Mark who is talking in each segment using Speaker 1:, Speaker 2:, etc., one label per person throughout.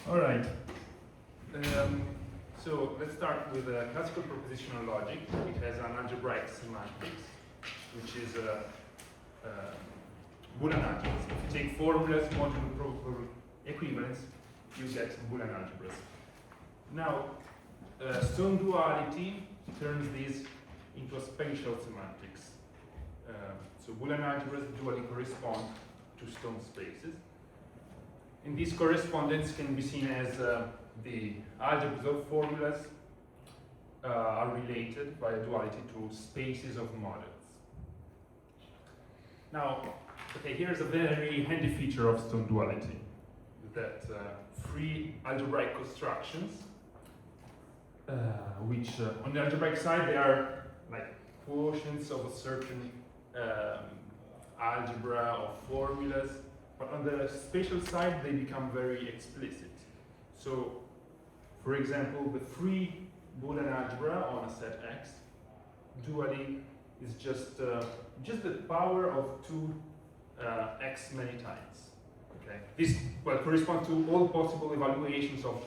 Speaker 1: All right. So let's start with classical propositional logic. It has an algebraic semantics, which is Boolean algebras. If you take formulas, modulo, probable equivalence, you get Boolean algebras. Now, stone duality turns this into a spatial semantics. So Boolean algebras dually correspond to stone spaces. And this correspondence can be seen as the algebras of formulas are related by a duality to spaces of models. Now, okay, here's a very handy feature of stone duality, that free algebraic constructions, which on the algebraic side they are like quotients of a certain algebra of formulas, but on the spatial side they become very explicit. So, for example, the free Boolean algebra on a set X dually is just the power of 2 x many times. Okay, this corresponds to all possible evaluations of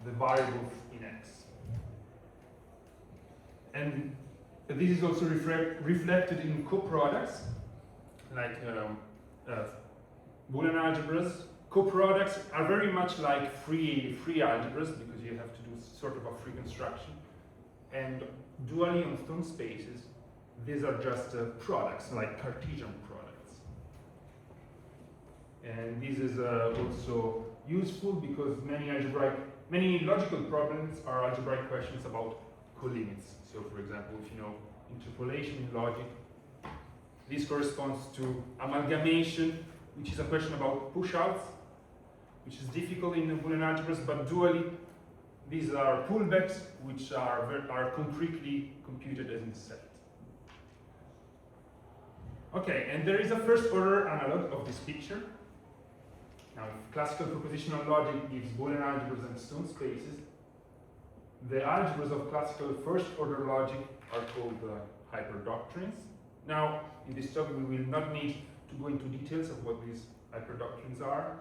Speaker 1: the variables in X, and this is also reflected in coproducts, like Boolean algebras. Coproducts are very much like free algebras because you have to do sort of a free construction, and dually on stone spaces, these are just products, like Cartesian products. And this is also useful because many logical problems are algebraic questions about colimits. So, for example, if you know interpolation in logic, this corresponds to amalgamation, which is a question about push-outs, which is difficult in Boolean algebras, but dually, these are pullbacks, which are concretely computed as in set. Okay, and there is a first-order analog of this picture. Now, if classical propositional logic gives Boolean algebras and stone spaces, the algebras of classical first-order logic are called hyperdoctrines. Now, in this talk, we will not need to go into details of what these hyperdoctrines are.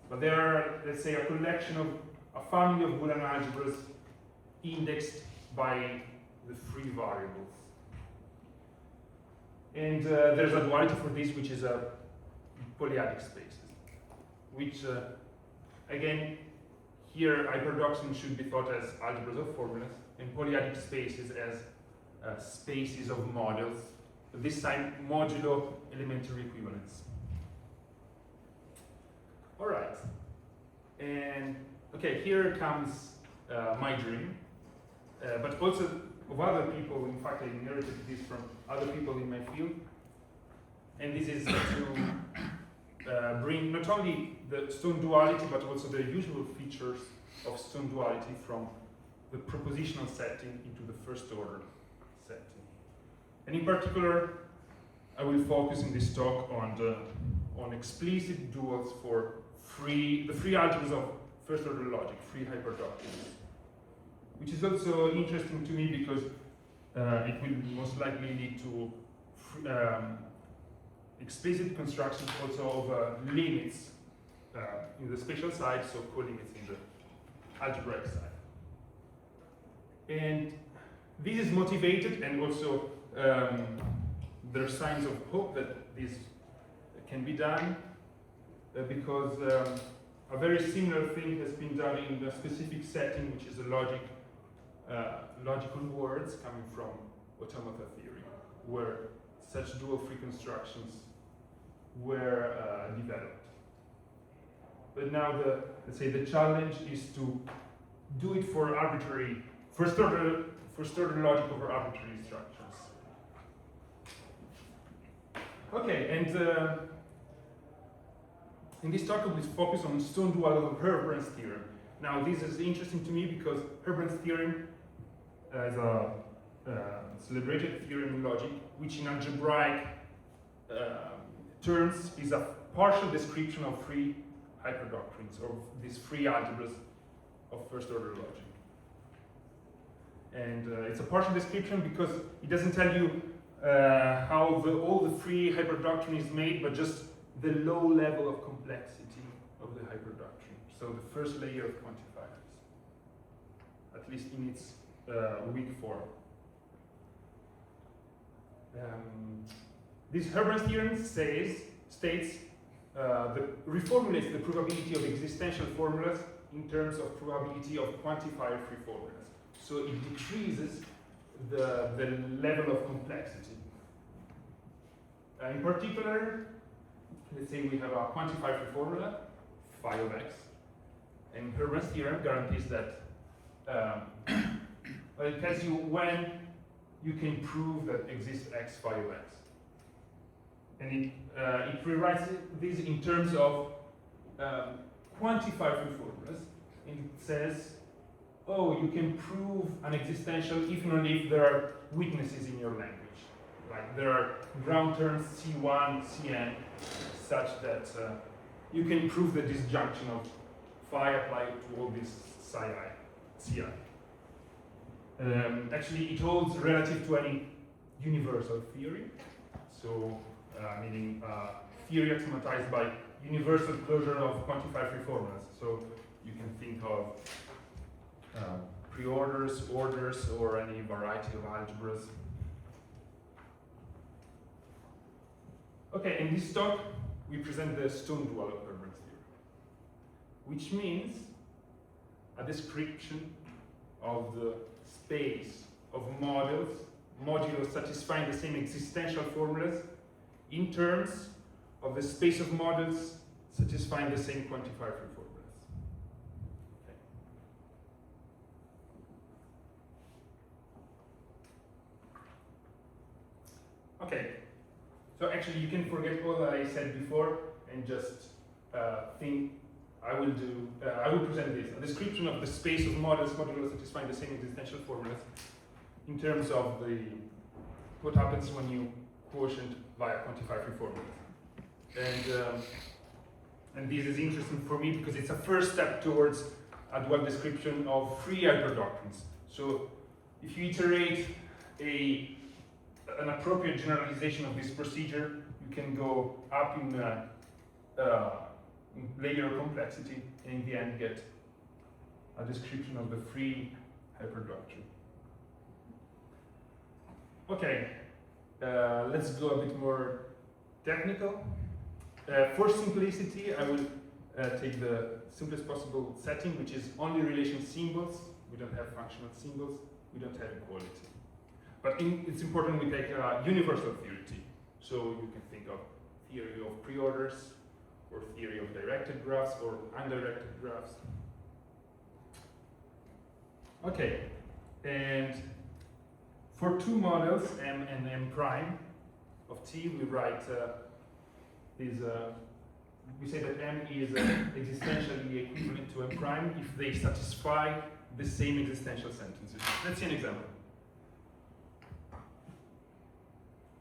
Speaker 1: But they are, let's say, a collection of a family of Boolean algebras indexed by the free variables. And there's a duality for this, which is a polyadic spaces, which, again, here hyperdoctrines should be thought as algebras of formulas, and polyadic spaces as spaces of models, this time modulo elementary equivalence. All right, and okay, here comes my dream, but also of other people. In fact, I inherited this from other people in my field, and this is to bring not only the stone duality, but also the usual features of stone duality from the propositional setting into the first order setting. And in particular, I will focus in this talk on explicit duals for the free algebras of first order logic, free hyperdoctrines, which is also interesting to me because it will most likely lead to explicit constructions also of limits in the spatial side, so colimits in the algebraic side. And this is motivated, and also there are signs of hope that this can be done because a very similar thing has been done in a specific setting, which is a logical words coming from automata theory, where such dual free constructions were developed. But now let's say the challenge is to do it for arbitrary first order logic over arbitrary structures. Okay, and in this talk we will focus on stone duality of Herbrand's theorem. Now this is interesting to me because Herbrand's theorem is a celebrated theorem in logic, which in algebraic terms is a partial description of free hyperdoctrines, or these free algebras of first order logic. And it's a partial description because it doesn't tell you how all the free hyperdoctrine is made, but just the low level of complexity of the hyperdoctrine. So the first layer of quantifiers, at least in its weak form. This Herbrand theorem states reformulates the probability of existential formulas in terms of probability of quantifier-free formulas. So it decreases the level of complexity. In particular, let's say we have a quantifier-free formula, phi of x, and Herbrand's theorem guarantees that it tells you when you can prove that exists x phi of x. And it rewrites this in terms of quantifier-free formulas, and it says, oh, you can prove an existential if and only if there are weaknesses in your language. Like there are ground terms C1, Cn, such that you can prove the disjunction of phi applied to all these psi I, Ci. Actually, it holds relative to any universal theory. So, meaning theory axiomatized by universal closure of quantifier-free formulas. So you can think of preorders, orders, or any variety of algebras. Okay, in this talk, we present the stone dual of Herbrand's theorem, which means a description of the space of modulos satisfying the same existential formulas in terms of the space of models satisfying the same quantifier-free formulas. Okay, so actually you can forget all that I said before and just think I will present this, a description of the space of models satisfying the same existential formulas in terms of what happens when you quotient via quantifier-free formulas. And this is interesting for me because it's a first step towards a dual description of free hyperdoctrines. So if you iterate an appropriate generalization of this procedure, you can go up in layer of complexity and in the end get a description of the free hyperdoctrine. Okay, let's go a bit more technical. For simplicity, I will take the simplest possible setting, which is only relation symbols. We don't have functional symbols. We don't have equality. But it's important we take universal theory. So you can think of theory of preorders, or theory of directed graphs, or undirected graphs. Okay, and for two models, M and M prime of T, we write we say that M is existentially equivalent to M prime if they satisfy the same existential sentences. Let's see an example.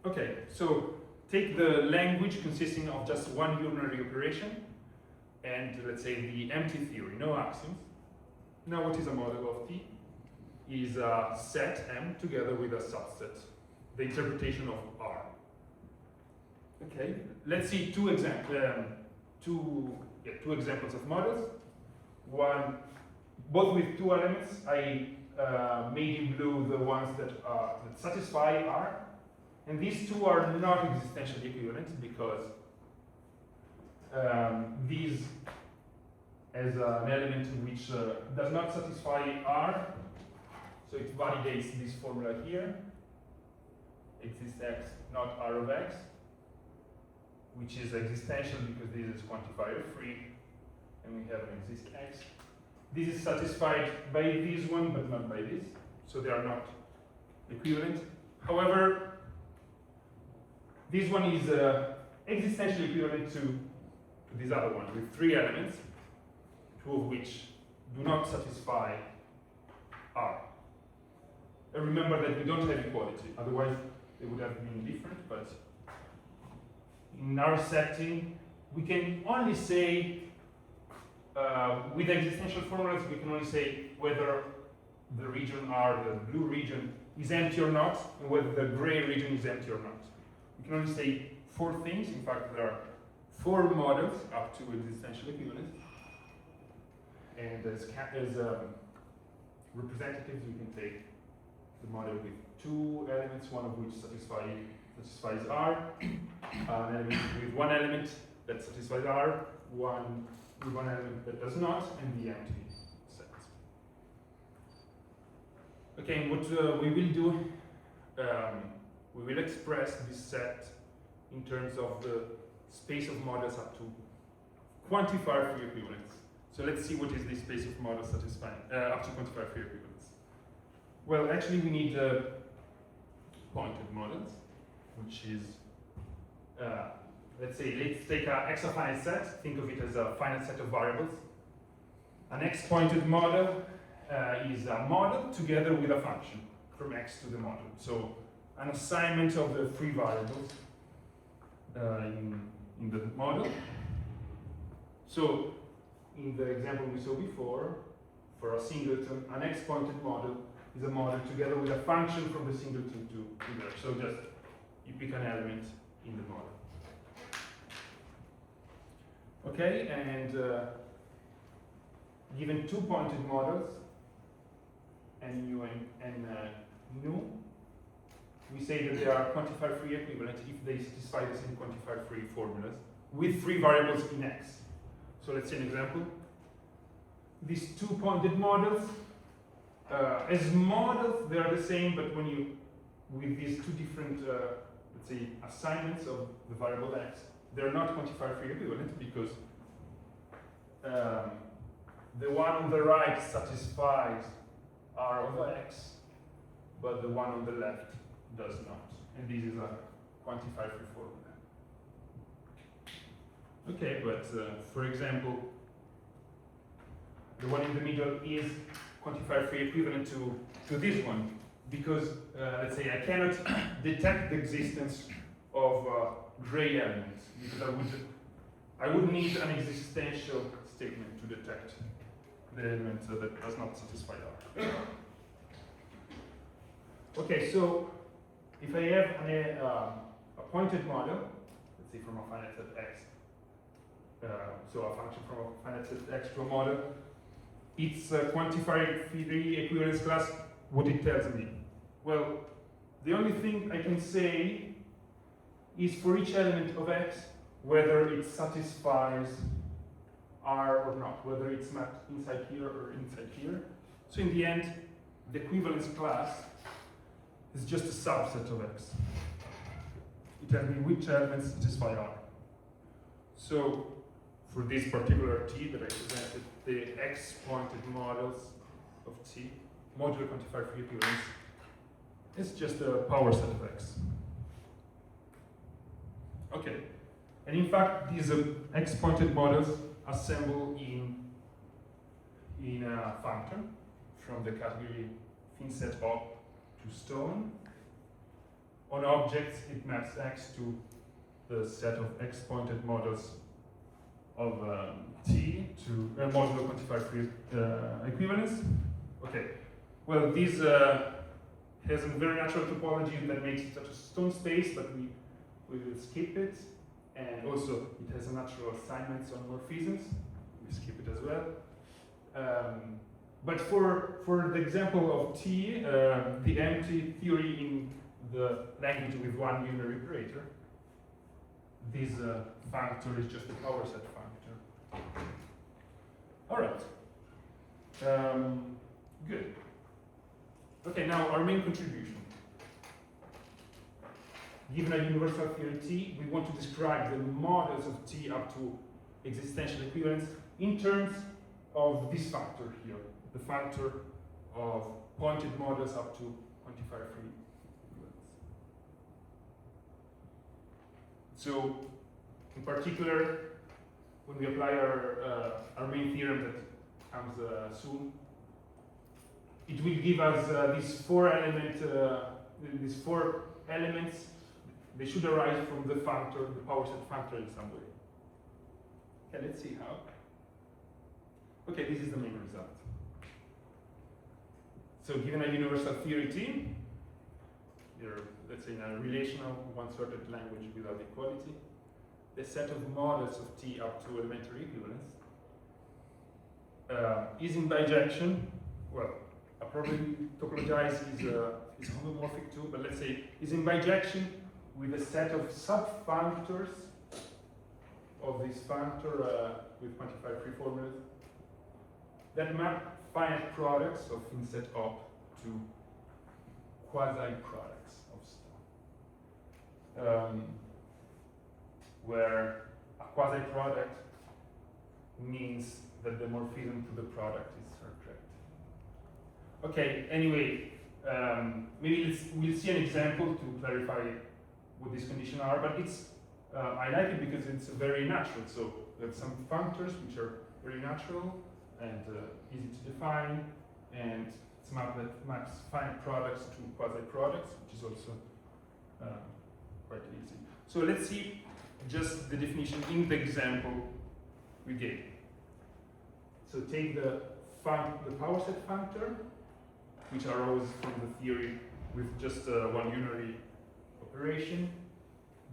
Speaker 1: Okay, so take the language consisting of just one unary operation, and let's say the empty theory, no axioms. Now what is a model of T? Is a set M together with a subset, the interpretation of R. Okay, let's see two examples of models. One, both with two elements. I made in blue the ones that satisfy R, and these two are not existentially equivalent because these as an element which does not satisfy R, so it validates this formula here. Exists X, not R of X, which is existential because this is quantifier-free, and we have an exist X. This is satisfied by this one, but not by this, so they are not equivalent. However, this one is existentially equivalent to this other one with three elements, two of which do not satisfy R. And remember that we don't have equality, otherwise they would have been different, but in our setting, we can only say, with existential formulas, we can only say whether the region R, the blue region, is empty or not, and whether the gray region is empty or not. You can only say 4 things. In fact, there are 4 models up to existential equivalence. And as representatives, we can take the model with 2 elements, one of which satisfies R, an element with 1 element that satisfies R, one with 1 element that does not, and the empty set. Okay, and what we will do, we will express this set in terms of the space of models up to quantifier-free equivalence. So let's see what is the space of models satisfying up to quantifier-free equivalence. Well, actually, we need pointed models, which is, let's take an x finite set. Think of it as a finite set of variables. An x-pointed model is a model together with a function from x to the model. So an assignment of the free variables in the model. So in the example we saw before, for a singleton, an x-pointed model is a model together with a function from the singleton to there. So just you pick an element in the model. Okay, and given 2 pointed models, nu and nu, we say that they are quantifier-free equivalent if they satisfy the same quantifier-free formulas with free variables in x. So let's see an example. These 2 pointed models, as models, they are the same, but when you, with these 2 different, let's say, assignments of the variable x, they're not quantifier-free equivalent because the one on the right satisfies R over x, but the one on the left does not. And this is a quantifier-free formula. Okay, but for example, the one in the middle is quantifier-free equivalent to this one because, let's say, I cannot detect the existence of gray elements because I would need an existential statement to detect the element that does not satisfy R. Okay, so if I have a pointed model, let's say from a finite set x, so a function from a finite set x to a model, its quantifier-free equivalence class, what it tells me? Well, the only thing I can say is for each element of x, whether it satisfies R or not, whether it's mapped inside here or inside here. So in the end, the equivalence class is just a subset of x. It tells me which elements satisfy R. So for this particular T that I presented, the x-pointed models of T, modular quantifier-free equivalence, is just a power set of x. Okay, and in fact, these x-pointed models assemble in a function from the category thin set up to stone. On objects, it maps x to the set of x-pointed models of T to modular quantifier-free equivalence. Okay, well, this has a very natural topology that makes it such a stone space, but we will skip it. And also, it has a natural assignments on morphisms. We skip it as well. But for the example of T, the empty theory in the language with one unary operator, this functor is just a power set functor. All right. Good. Okay, now our main contribution. Given a universal theory T, we want to describe the models of T up to existential equivalence in terms of this factor here, the factor of pointed models up to quantifier-free equivalence. So, in particular, when we apply our main theorem that comes soon, it will give us these four elements. They should arise from the factor, the power set factor in some way. Okay, let's see how. Okay, this is the main result. So given a universal theory T, You're, let's say, in a relational one-sorted language without equality. The set of models of T up to elementary equivalence is in bijection. Well, I probably topologize is homomorphic too, but let's say is in bijection with a set of subfunctors of this functor with quantifier-free formulas that map finite products of inset op to quasi-products of stuff. Where a quasi-product means that the morphism to the product is correct. Okay, anyway, maybe we'll see an example to clarify what these conditions are, but it's I like it because it's very natural. So we have some functors which are very natural and easy to define, and it's a map that maps finite products to quasi-products, which is also quite easy. So let's see just the definition in the example we gave. So take the power set functor, which arose from the theory with just one unary operation.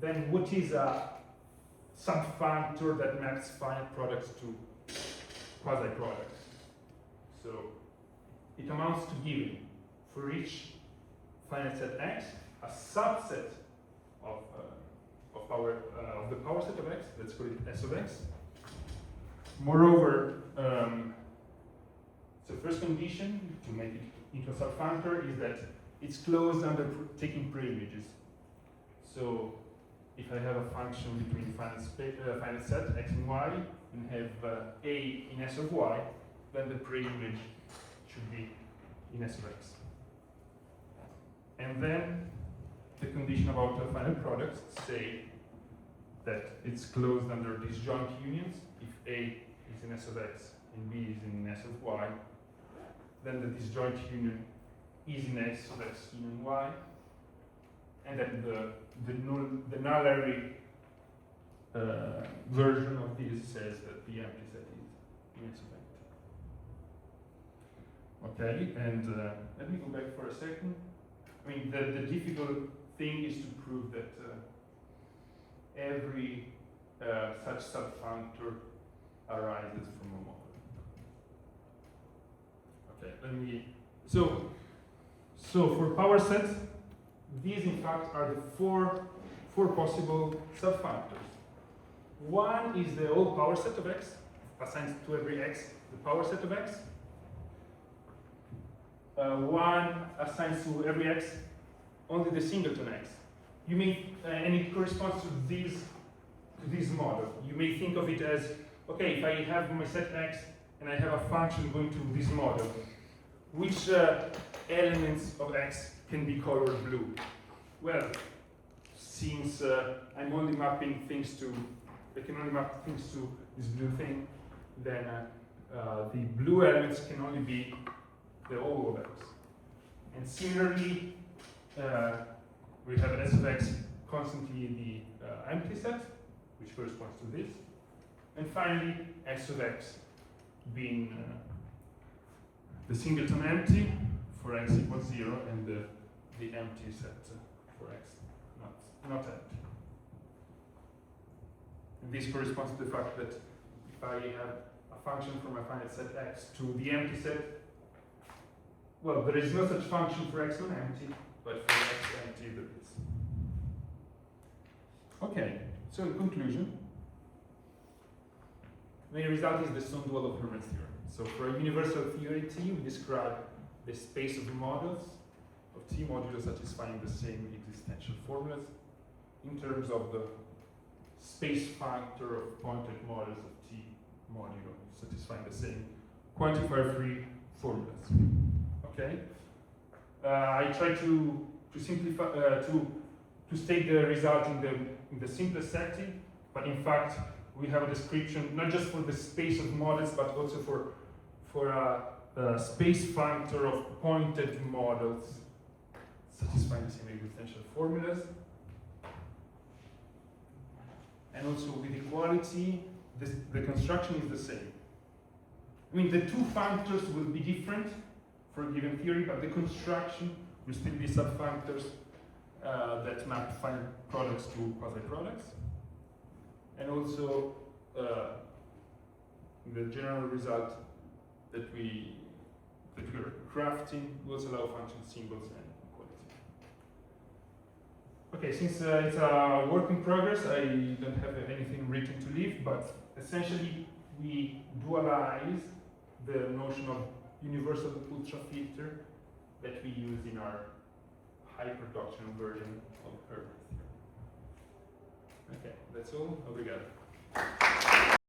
Speaker 1: Then what is a subfunctor that maps finite products to quasi-products? So it amounts to giving for each finite set X a subset of the power set of X, let's call it S of X. Moreover, so first condition to make it into a subfunctor is that it's closed under taking preimages. So if I have a function between finite set X and Y and have A in S of Y, then the preimage should be in S of X. And then the condition about the finite products say that it's closed under disjoint unions. If A is in S of X and B is in S of Y, then the disjoint union is in S of X union Y, and then the nullary version of this says that the empty set is in S of X. Okay, and let me go back for a second. I mean, the difficult thing is to prove that every such subfunctor arises from a model. Okay, let me. So for power sets, these in fact are the four possible subfunctors. One is the whole power set of X, assigns to every X the power set of X. One assigns to every X only the singleton X. You may, and it corresponds to this model. You may think of it as, okay, if I have my set X and I have a function going to this model, which elements of X can be colored blue? Well, since I'm only mapping things to, I can only map things to this blue thing, then the blue elements can only be the whole of X. And similarly, we have S of X constantly the empty set, which corresponds to this. And finally, S of X being the singleton empty for X equals 0 and the empty set for X not empty. And this corresponds to the fact that if I have a function from a finite set X to the empty set, well, there is no such function for X non-empty, but for X empty there is. Okay, so in conclusion, the main result is the Stone-Dual of Herbrand's theorem. So for a universal theory T, we describe the space of models of T modulo satisfying the same existential formulas in terms of the space factor of pointed models of T modulo satisfying the same quantifier-free formulas. Okay, I try to simplify to state the result in the simplest setting, but in fact we have a description not just for the space of models, but also for a space factor of pointed models satisfying the same existential formulas. And also with equality, the construction is the same. I mean, the two functors will be different for a given theory, but the construction will still be subfunctors that map finite products to quasi-products. And also the general result that we're crafting will allow function symbols and equality. Okay, since it's a work in progress, I don't have anything written to leave, but essentially we dualize the notion of universal ultrafilter that we use in our high production version of Herbrand. Okay, that's all. Obrigado.